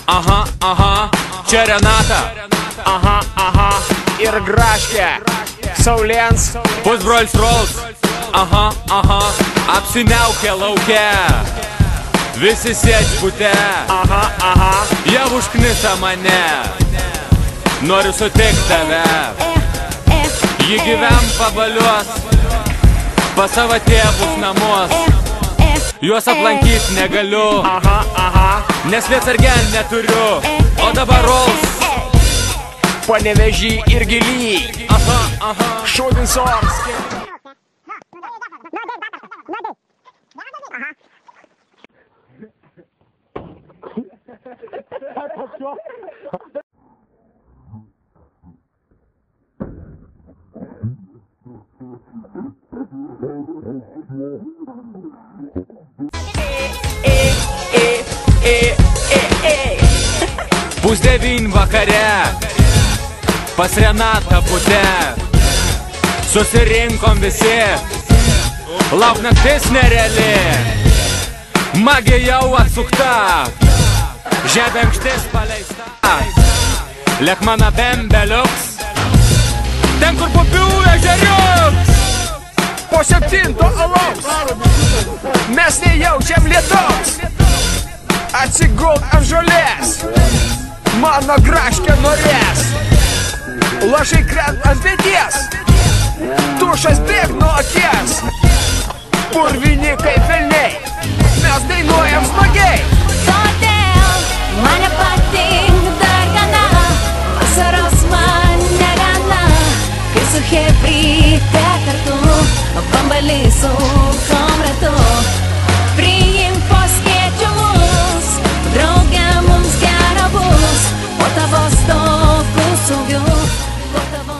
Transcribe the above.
Aha, aha, čia Renata. Aha, aha, ir Graškė. Saulėns Pusbrolis Rolls. Aha, aha, apsiniaukė lauke. Visi sėdž bute. Aha, aha, Jie užknisa mane. Noriu sutikti tave. Ji gyven pabaliuos pas savo tėvus namus. Juos aplankyt negaliu, aha, aha, nes lietsargen neturiu. O dabar Rolls. Panevėžį ir Gily. Aha, aha, Šūdinsoms. Pusdevyn vakare pas Renatą bute. Susirinkom visi, lauk naktis nereali. Magija jau atsukta, žebenkštis paleista. Lekmana bembeliuks, ten kur pupių ežeriuks. Po 7 alaus mes nejaučiam lietaus. Atsigulk ant žolės, mano Graškė norės. Lašai krent ant peties, tušas bėg nuo akies. Purvini kaip velniai, mes dainuojam smagiai. Todėl mane patinka dargana, vasaros man negana. Kai su chebryte kartu, pambalį sukom ratu. Priimk po skėčių mus, drauge mums gera bus. Po tavo stogu saugiu, po tavo